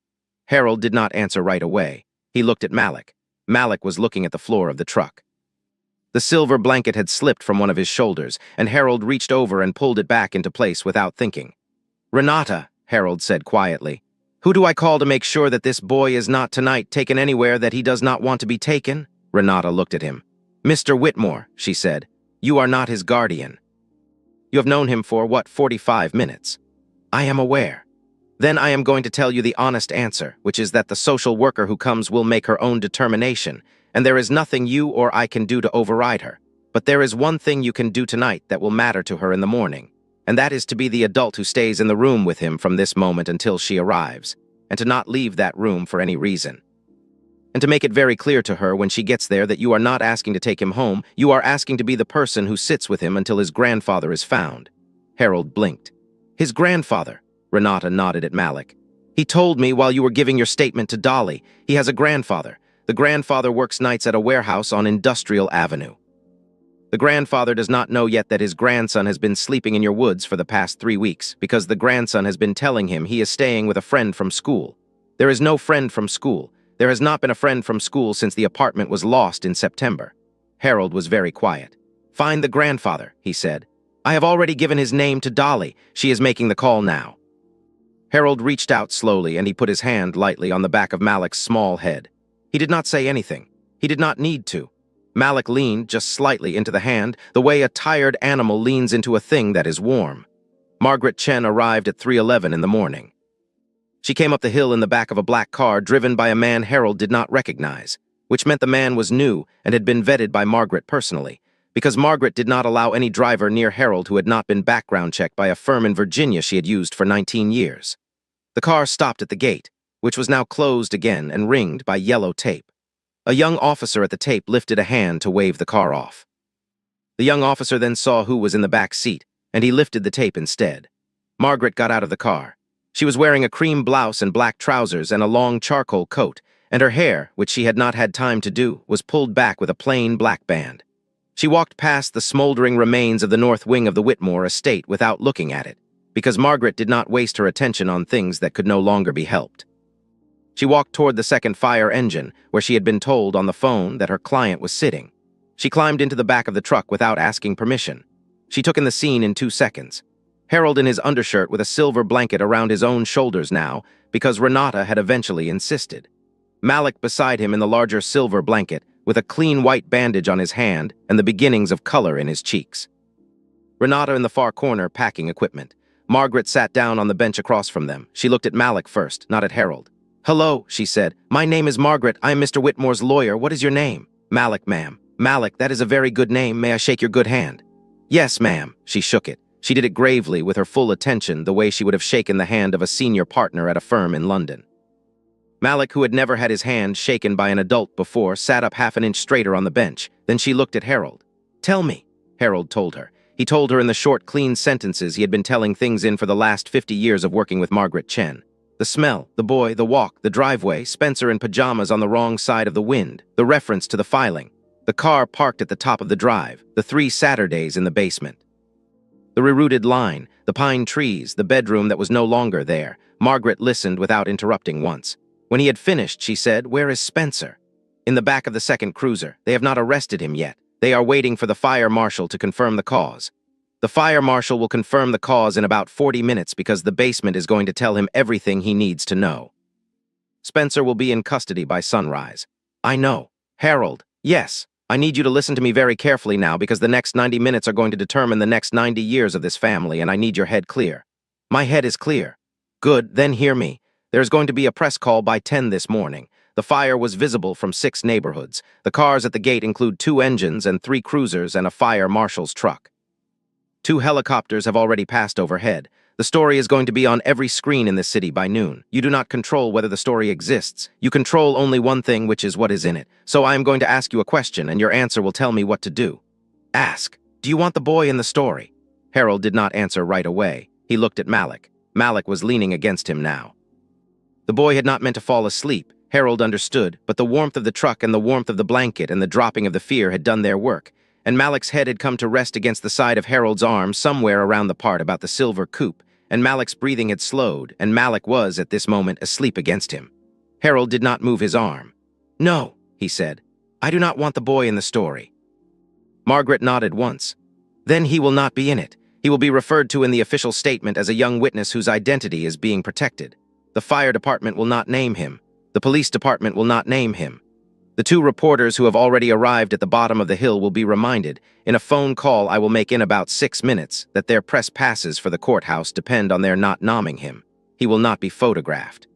Harold did not answer right away. He looked at Malik. Malik was looking at the floor of the truck. The silver blanket had slipped from one of his shoulders, and Harold reached over and pulled it back into place without thinking. "Renata," Harold said quietly, "who do I call to make sure that this boy is not tonight taken anywhere that he does not want to be taken?" Renata looked at him. "Mr. Whitmore," she said, "you are not his guardian. You have known him for, 45 minutes? I am aware. Then I am going to tell you the honest answer, which is that the social worker who comes will make her own determination, and there is nothing you or I can do to override her. But there is one thing you can do tonight that will matter to her in the morning, and that is to be the adult who stays in the room with him from this moment until she arrives, and to not leave that room for any reason. And to make it very clear to her when she gets there that you are not asking to take him home, you are asking to be the person who sits with him until his grandfather is found." Harold blinked. "His grandfather?" Renata nodded at Malik. "He told me while you were giving your statement to Dolly. He has a grandfather. The grandfather works nights at a warehouse on Industrial Avenue. The grandfather does not know yet that his grandson has been sleeping in your woods for the past 3 weeks because the grandson has been telling him he is staying with a friend from school. There is no friend from school. There has not been a friend from school since the apartment was lost in September." Harold was very quiet. "Find the grandfather," he said. "I have already given his name to Dolly. She is making the call now." Harold reached out slowly and he put his hand lightly on the back of Malik's small head. He did not say anything. He did not need to. Malik leaned just slightly into the hand, the way a tired animal leans into a thing that is warm. Margaret Chen arrived at 3:11 in the morning. She came up the hill in the back of a black car driven by a man Harold did not recognize, which meant the man was new and had been vetted by Margaret personally, because Margaret did not allow any driver near Harold who had not been background checked by a firm in Virginia she had used for 19 years. The car stopped at the gate, which was now closed again and ringed by yellow tape. A young officer at the tape lifted a hand to wave the car off. The young officer then saw who was in the back seat, and he lifted the tape instead. Margaret got out of the car. She was wearing a cream blouse and black trousers and a long charcoal coat, and her hair, which she had not had time to do, was pulled back with a plain black band. She walked past the smoldering remains of the north wing of the Whitmore estate without looking at it, because Margaret did not waste her attention on things that could no longer be helped. She walked toward the second fire engine, where she had been told on the phone that her client was sitting. She climbed into the back of the truck without asking permission. She took in the scene in 2 seconds. Harold in his undershirt with a silver blanket around his own shoulders now, because Renata had eventually insisted. Malik beside him in the larger silver blanket, with a clean white bandage on his hand and the beginnings of color in his cheeks. Renata in the far corner packing equipment. Margaret sat down on the bench across from them. She looked at Malik first, not at Harold. "Hello," she said. "My name is Margaret. I am Mr. Whitmore's lawyer. What is your name?" "Malik, ma'am." "Malik, that is a very good name. May I shake your good hand?" "Yes, ma'am." She shook it. She did it gravely, with her full attention, the way she would have shaken the hand of a senior partner at a firm in London. Malik, who had never had his hand shaken by an adult before, sat up half an inch straighter on the bench. Then she looked at Harold. "Tell me," Harold told her. He told her in the short, clean sentences he had been telling things in for the last 50 years of working with Margaret Chen. The smell, the boy, the walk, the driveway, Spencer in pajamas on the wrong side of the wind, the reference to the filing, the car parked at the top of the drive, the 3 Saturdays in the basement. The rerouted line, the pine trees, the bedroom that was no longer there. Margaret listened without interrupting once. When he had finished, she said, "Where is Spencer?" "In the back of the second cruiser. They have not arrested him yet. They are waiting for the fire marshal to confirm the cause. The fire marshal will confirm the cause in about 40 minutes because the basement is going to tell him everything he needs to know. Spencer will be in custody by sunrise." "I know." "Harold, yes. I need you to listen to me very carefully now because the next 90 minutes are going to determine the next 90 years of this family, and I need your head clear." "My head is clear." "Good, then hear me. There's going to be a press call by 10 this morning. The fire was visible from 6 neighborhoods. The cars at the gate include 2 engines and 3 cruisers and a fire marshal's truck. 2 helicopters have already passed overhead. The story is going to be on every screen in this city by noon. You do not control whether the story exists. You control only one thing, which is what is in it. So I am going to ask you a question, and your answer will tell me what to do." "Ask. Do you want the boy in the story?" Harold did not answer right away. He looked at Malik. Malik was leaning against him now. The boy had not meant to fall asleep. Harold understood, but the warmth of the truck and the warmth of the blanket and the dropping of the fear had done their work, and Malik's head had come to rest against the side of Harold's arm somewhere around the part about the silver coupe, and Malik's breathing had slowed, and Malik was, at this moment, asleep against him. Harold did not move his arm. "No," he said. "I do not want the boy in the story." Margaret nodded once. "Then he will not be in it. He will be referred to in the official statement as a young witness whose identity is being protected. The fire department will not name him. The police department will not name him. The two reporters who have already arrived at the bottom of the hill will be reminded, in a phone call I will make in about 6 minutes, that their press passes for the courthouse depend on their not nomming him. He will not be photographed."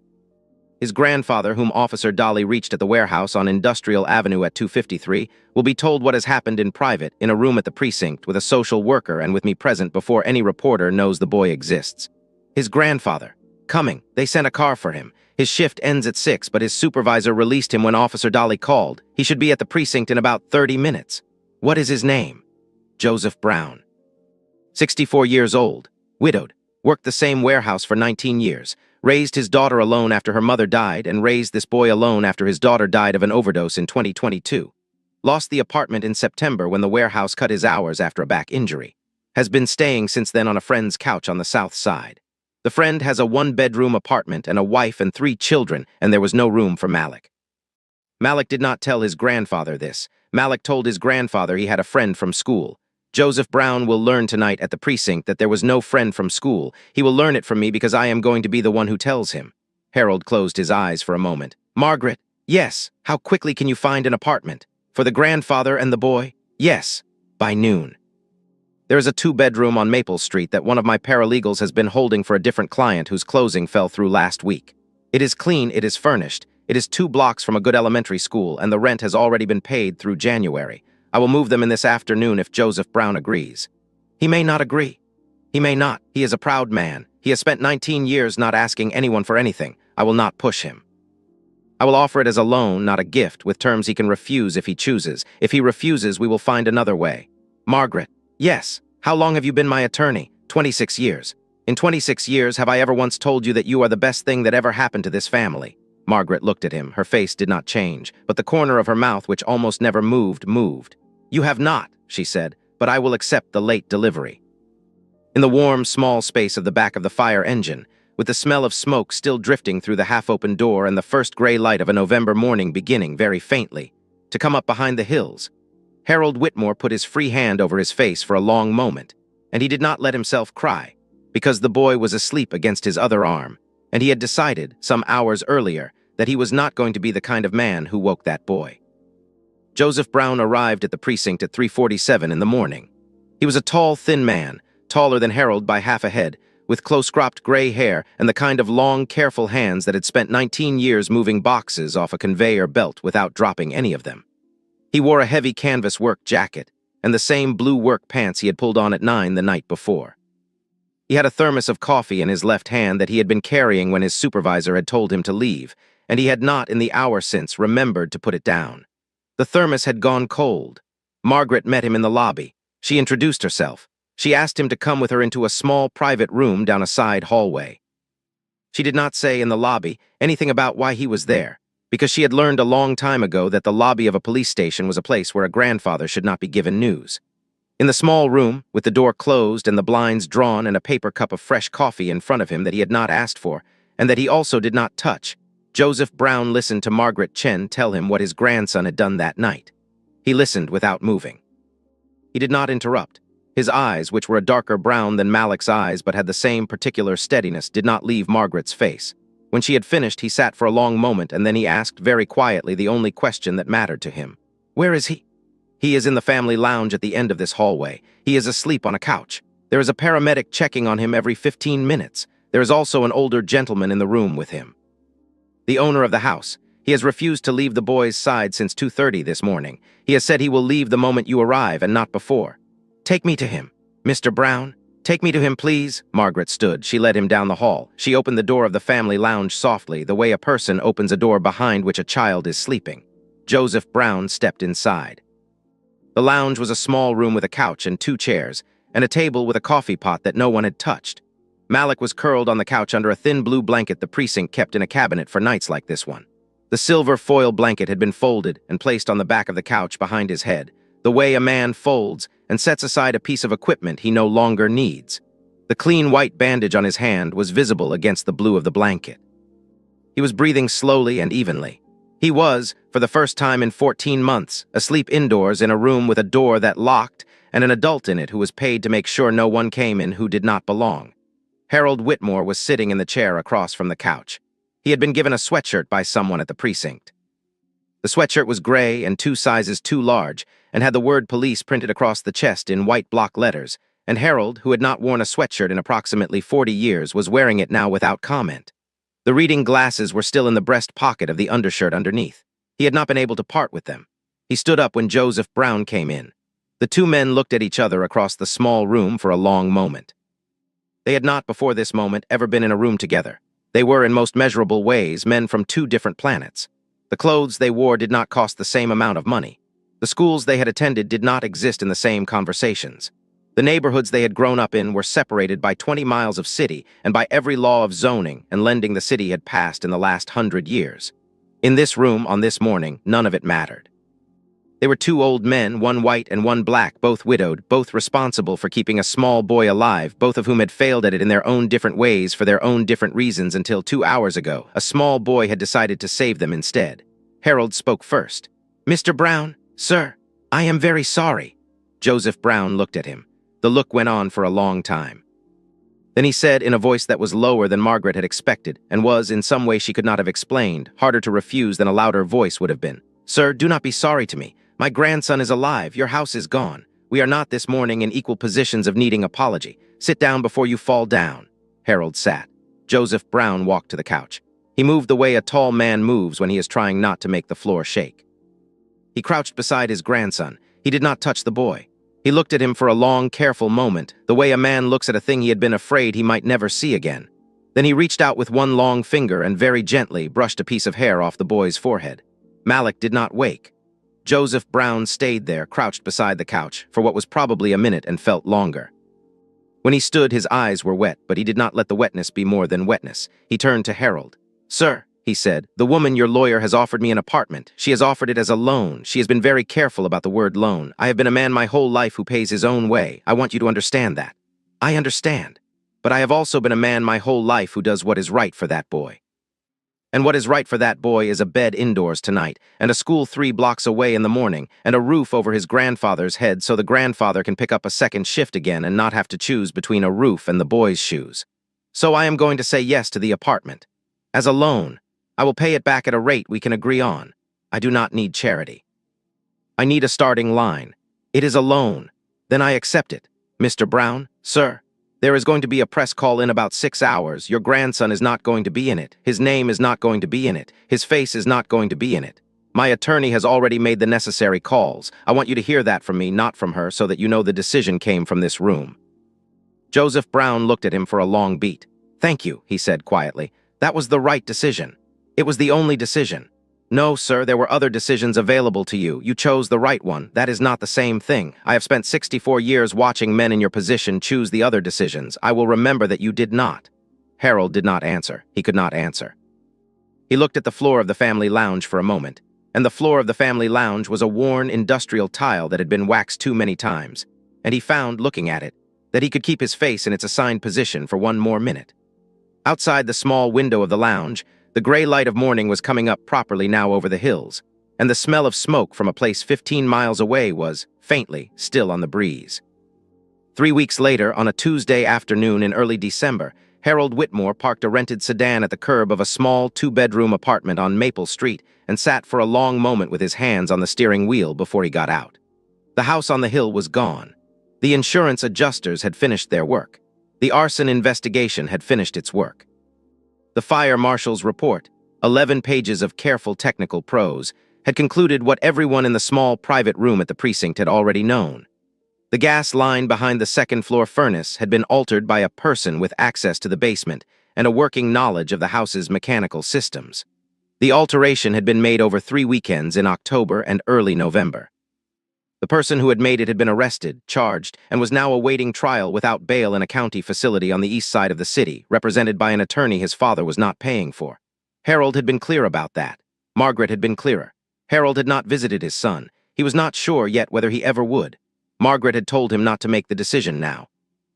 His grandfather, whom Officer Dolly reached at the warehouse on Industrial Avenue at 253, will be told what has happened in private, in a room at the precinct, with a social worker and with me present before any reporter knows the boy exists. His grandfather. Coming. They sent a car for him. His shift ends at 6, but his supervisor released him when Officer Dolly called. He should be at the precinct in about 30 minutes. What is his name? Joseph Brown. 64 years old. Widowed. Worked the same warehouse for 19 years. Raised his daughter alone after her mother died, and raised this boy alone after his daughter died of an overdose in 2022. Lost the apartment in September when the warehouse cut his hours after a back injury. Has been staying since then on a friend's couch on the south side. The friend has a 1-bedroom apartment and a wife and 3 children, and there was no room for Malik. Malik did not tell his grandfather this. Malik told his grandfather he had a friend from school. Joseph Brown will learn tonight at the precinct that there was no friend from school. He will learn it from me because I am going to be the one who tells him. Harold closed his eyes for a moment. Margaret, yes. How quickly can you find an apartment? For the grandfather and the boy? Yes. By noon. There is a 2-bedroom on Maple Street that one of my paralegals has been holding for a different client whose closing fell through last week. It is clean, it is furnished. It is 2 blocks from a good elementary school, and the rent has already been paid through January. I will move them in this afternoon if Joseph Brown agrees. He may not agree. He may not. He is a proud man. He has spent 19 years not asking anyone for anything. I will not push him. I will offer it as a loan, not a gift, with terms he can refuse if he chooses. If he refuses, we will find another way. Margaret, yes. How long have you been my attorney? 26 years. In 26 years, have I ever once told you that you are the best thing that ever happened to this family? Margaret looked at him. Her face did not change, but the corner of her mouth, which almost never moved, moved. You have not, she said, but I will accept the late delivery. In the warm, small space of the back of the fire engine, with the smell of smoke still drifting through the half-open door and the first gray light of a November morning beginning very faintly to come up behind the hills, Harold Whitmore put his free hand over his face for a long moment, and he did not let himself cry, because the boy was asleep against his other arm, and he had decided, some hours earlier, that he was not going to be the kind of man who woke that boy. Joseph Brown arrived at the precinct at 3:47 in the morning. He was a tall, thin man, taller than Harold by half a head, with close-cropped gray hair and the kind of long, careful hands that had spent 19 years moving boxes off a conveyor belt without dropping any of them. He wore a heavy canvas work jacket and the same blue work pants he had pulled on at 9 the night before. He had a thermos of coffee in his left hand that he had been carrying when his supervisor had told him to leave, and he had not, in the hour since, remembered to put it down. The thermos had gone cold. Margaret met him in the lobby. She introduced herself. She asked him to come with her into a small private room down a side hallway. She did not say in the lobby anything about why he was there, because she had learned a long time ago that the lobby of a police station was a place where a grandfather should not be given news. In the small room, with the door closed and the blinds drawn and a paper cup of fresh coffee in front of him that he had not asked for, and that he also did not touch, Joseph Brown listened to Margaret Chen tell him what his grandson had done that night. He listened without moving. He did not interrupt. His eyes, which were a darker brown than Malik's eyes but had the same particular steadiness, did not leave Margaret's face. When she had finished, he sat for a long moment, and then he asked very quietly the only question that mattered to him. Where is he? He is in the family lounge at the end of this hallway. He is asleep on a couch. There is a paramedic checking on him every 15 minutes. There is also an older gentleman in the room with him. The owner of the house. He has refused to leave the boy's side since 2:30 this morning. He has said he will leave the moment you arrive and not before. Take me to him. Mr. Brown, take me to him, please. Margaret stood. She led him down the hall. She opened the door of the family lounge softly, the way a person opens a door behind which a child is sleeping. Joseph Brown stepped inside. The lounge was a small room with a couch and 2 chairs, and a table with a coffee pot that no one had touched. Malik was curled on the couch under a thin blue blanket the precinct kept in a cabinet for nights like this one. The silver foil blanket had been folded and placed on the back of the couch behind his head. the way a man folds and sets aside a piece of equipment he no longer needs. The clean white bandage on his hand was visible against the blue of the blanket. He was breathing slowly and evenly. He was, for the first time in 14 months, asleep indoors in a room with a door that locked and an adult in it who was paid to make sure no one came in who did not belong. Harold Whitmore was sitting in the chair across from the couch. He had been given a sweatshirt by someone at the precinct. The sweatshirt was gray and 2 sizes too large and had the word police printed across the chest in white block letters, and Harold, who had not worn a sweatshirt in approximately 40 years, was wearing it now without comment. The reading glasses were still in the breast pocket of the undershirt underneath. He had not been able to part with them. He stood up when Joseph Brown came in. The 2 men looked at each other across the small room for a long moment. They had not, before this moment, ever been in a room together. They were, in most measurable ways, men from 2 different planets. The clothes they wore did not cost the same amount of money. The schools they had attended did not exist in the same conversations. The neighborhoods they had grown up in were separated by 20 miles of city and by every law of zoning and lending the city had passed in the last 100 years. In this room, on this morning, none of it mattered. They were 2 old men, one white and one black, both widowed, both responsible for keeping a small boy alive, both of whom had failed at it in their own different ways for their own different reasons until 2 hours ago. A small boy had decided to save them instead. Harold spoke first. "Mr. Brown, sir, I am very sorry." Joseph Brown looked at him. The look went on for a long time. Then he said in a voice that was lower than Margaret had expected and was, in some way she could not have explained, harder to refuse than a louder voice would have been. "Sir, do not be sorry to me. My grandson is alive. Your house is gone. We are not this morning in equal positions of needing apology. Sit down before you fall down." Harold sat. Joseph Brown walked to the couch. He moved the way a tall man moves when he is trying not to make the floor shake. He crouched beside his grandson. He did not touch the boy. He looked at him for a long, careful moment, the way a man looks at a thing he had been afraid he might never see again. Then he reached out with one long finger and very gently brushed a piece of hair off the boy's forehead. Malik did not wake. Joseph Brown stayed there, crouched beside the couch, for what was probably a minute and felt longer. When he stood, his eyes were wet, but he did not let the wetness be more than wetness. He turned to Harold. "Sir," he said, "the woman, your lawyer, has offered me an apartment. She has offered it as a loan. She has been very careful about the word loan. I have been a man my whole life who pays his own way. I want you to understand that." "I understand. But I have also been a man my whole life who does what is right for that boy. And what is right for that boy is a bed indoors tonight, and a school 3 blocks away in the morning, and a roof over his grandfather's head so the grandfather can pick up a second shift again and not have to choose between a roof and the boy's shoes. So I am going to say yes to the apartment. As a loan. I will pay it back at a rate we can agree on. I do not need charity. I need a starting line. It is a loan. Then I accept it. Mr. Brown, sir, there is going to be a press call in about 6 hours. Your grandson is not going to be in it. His name is not going to be in it. His face is not going to be in it. My attorney has already made the necessary calls. I want you to hear that from me, not from her, so that you know the decision came from this room." Joseph Brown looked at him for a long beat. "Thank you," he said quietly. "That was the right decision. It was the only decision. No, sir, there were other decisions available to you. You chose the right one. That is not the same thing. I have spent 64 years watching men in your position choose the other decisions. I will remember that you did not." Harold did not answer. He could not answer. He looked at the floor of the family lounge for a moment, and the floor of the family lounge was a worn industrial tile that had been waxed too many times, and he found, looking at it, that he could keep his face in its assigned position for one more minute. Outside the small window of the lounge, the gray light of morning was coming up properly now over the hills, and the smell of smoke from a place 15 miles away was, faintly, still on the breeze. 3 weeks later, on a Tuesday afternoon in early December, Harold Whitmore parked a rented sedan at the curb of a small 2-bedroom apartment on Maple Street and sat for a long moment with his hands on the steering wheel before he got out. The house on the hill was gone. The insurance adjusters had finished their work. The arson investigation had finished its work. The fire marshal's report, 11 pages of careful technical prose, had concluded what everyone in the small private room at the precinct had already known. The gas line behind the second-floor furnace had been altered by a person with access to the basement and a working knowledge of the house's mechanical systems. The alteration had been made over 3 weekends in October and early November. The person who had made it had been arrested, charged, and was now awaiting trial without bail in a county facility on the east side of the city, represented by an attorney his father was not paying for. Harold had been clear about that. Margaret had been clearer. Harold had not visited his son. He was not sure yet whether he ever would. Margaret had told him not to make the decision now.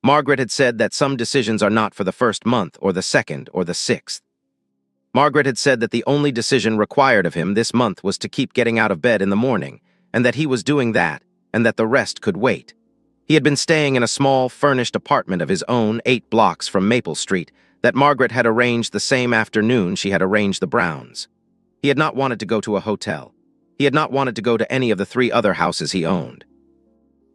Margaret had said that some decisions are not for the first month or the second or the sixth. Margaret had said that the only decision required of him this month was to keep getting out of bed in the morning, and that he was doing that, and that the rest could wait. He had been staying in a small, furnished apartment of his own 8 blocks from Maple Street that Margaret had arranged the same afternoon she had arranged the Browns. He had not wanted to go to a hotel. He had not wanted to go to any of the 3 other houses he owned.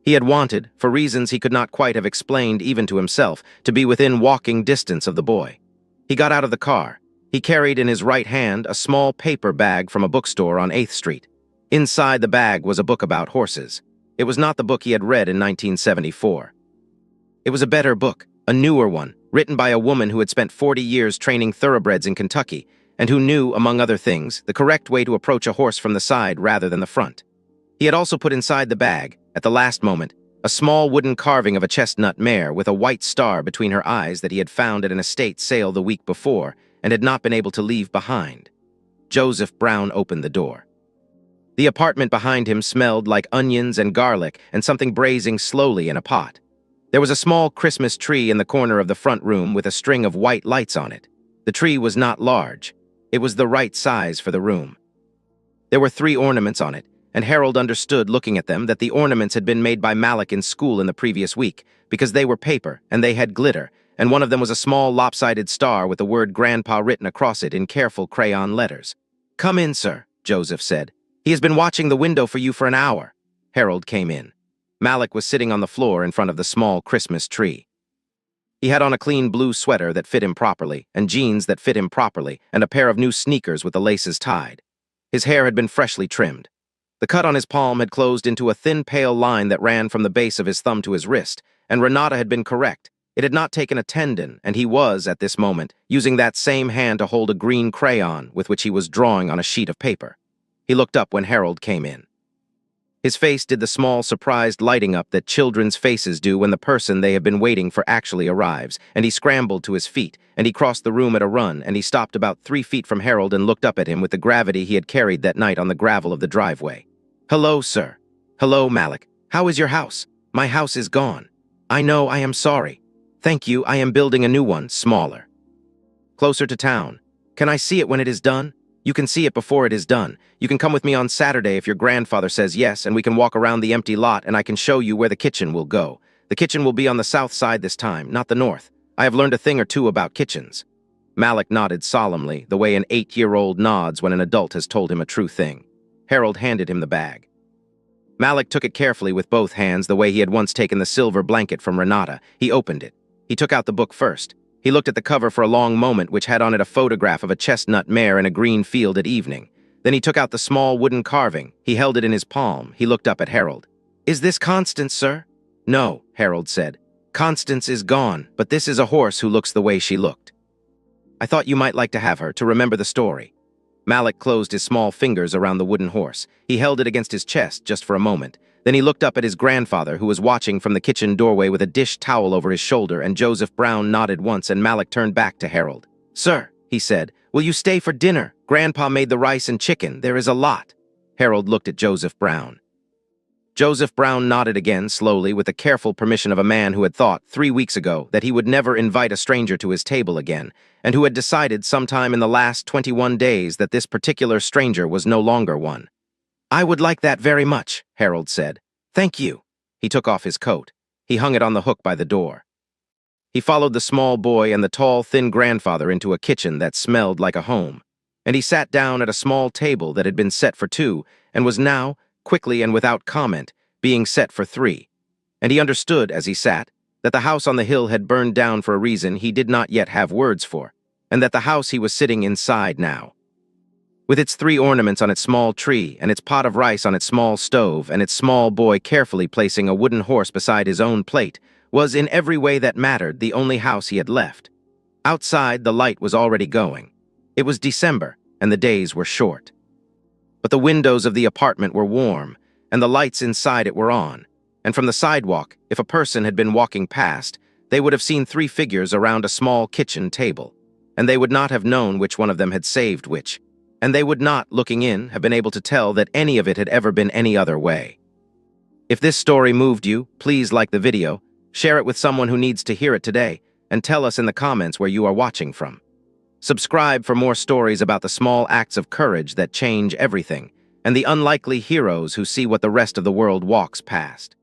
He had wanted, for reasons he could not quite have explained even to himself, to be within walking distance of the boy. He got out of the car. He carried in his right hand a small paper bag from a bookstore on 8th Street. Inside the bag was a book about horses. It was not the book he had read in 1974. It was a better book, a newer one, written by a woman who had spent 40 years training thoroughbreds in Kentucky, and who knew, among other things, the correct way to approach a horse from the side rather than the front. He had also put inside the bag, at the last moment, a small wooden carving of a chestnut mare with a white star between her eyes that he had found at an estate sale the week before and had not been able to leave behind. Joseph Brown opened the door. The apartment behind him smelled like onions and garlic and something braising slowly in a pot. There was a small Christmas tree in the corner of the front room with a string of white lights on it. The tree was not large. It was the right size for the room. There were 3 ornaments on it, and Harold understood looking at them that the ornaments had been made by Malik in school in the previous week, because they were paper and they had glitter, and one of them was a small lopsided star with the word Grandpa written across it in careful crayon letters. "Come in, sir," Joseph said. "He has been watching the window for you for an hour." Harold came in. Malik was sitting on the floor in front of the small Christmas tree. He had on a clean blue sweater that fit him properly, and jeans that fit him properly, and a pair of new sneakers with the laces tied. His hair had been freshly trimmed. The cut on his palm had closed into a thin pale line that ran from the base of his thumb to his wrist, and Renata had been correct. It had not taken a tendon, and he was, at this moment, using that same hand to hold a green crayon with which he was drawing on a sheet of paper. He looked up when Harold came in. His face did the small, surprised lighting up that children's faces do when the person they have been waiting for actually arrives, and he scrambled to his feet, and he crossed the room at a run, and he stopped about 3 feet from Harold and looked up at him with the gravity he had carried that night on the gravel of the driveway. "Hello, sir." "Hello, Malik. How is your house?" "My house is gone." "I know, I am sorry." "Thank you, I am building a new one, smaller. Closer to town. Can I see it when it is done?" "You can see it before it is done. You can come with me on Saturday if your grandfather says yes, and we can walk around the empty lot and I can show you where the kitchen will go. The kitchen will be on the south side this time, not the north. I have learned a thing or two about kitchens." Malik nodded solemnly, the way an 8-year-old nods when an adult has told him a true thing. Harold handed him the bag. Malik took it carefully with both hands the way he had once taken the silver blanket from Renata. He opened it. He took out the book first. He looked at the cover for a long moment, which had on it a photograph of a chestnut mare in a green field at evening. Then he took out the small wooden carving. He held it in his palm. He looked up at Harold. "Is this Constance, sir?" "No," Harold said. "Constance is gone, but this is a horse who looks the way she looked. I thought you might like to have her, to remember the story." Malik closed his small fingers around the wooden horse. He held it against his chest just for a moment. Then he looked up at his grandfather, who was watching from the kitchen doorway with a dish towel over his shoulder, and Joseph Brown nodded once, and Malik turned back to Harold. "Sir," he said, "will you stay for dinner? Grandpa made the rice and chicken. There is a lot." Harold looked at Joseph Brown. Joseph Brown nodded again, slowly, with the careful permission of a man who had thought, 3 weeks ago, that he would never invite a stranger to his table again, and who had decided sometime in the last 21 days that this particular stranger was no longer one. "I would like that very much," Harold said. "Thank you." He took off his coat. He hung it on the hook by the door. He followed the small boy and the tall, thin grandfather into a kitchen that smelled like a home, and he sat down at a small table that had been set for 2 and was now, quickly and without comment, being set for 3. And he understood, as he sat, that the house on the hill had burned down for a reason he did not yet have words for, and that the house he was sitting inside now, with its 3 ornaments on its small tree, and its pot of rice on its small stove, and its small boy carefully placing a wooden horse beside his own plate, was in every way that mattered the only house he had left. Outside, the light was already going. It was December, and the days were short. But the windows of the apartment were warm, and the lights inside it were on, and from the sidewalk, if a person had been walking past, they would have seen 3 figures around a small kitchen table, and they would not have known which one of them had saved which. and they would not, looking in, have been able to tell that any of it had ever been any other way. If this story moved you, please like the video, share it with someone who needs to hear it today, and tell us in the comments where you are watching from. Subscribe for more stories about the small acts of courage that change everything, and the unlikely heroes who see what the rest of the world walks past.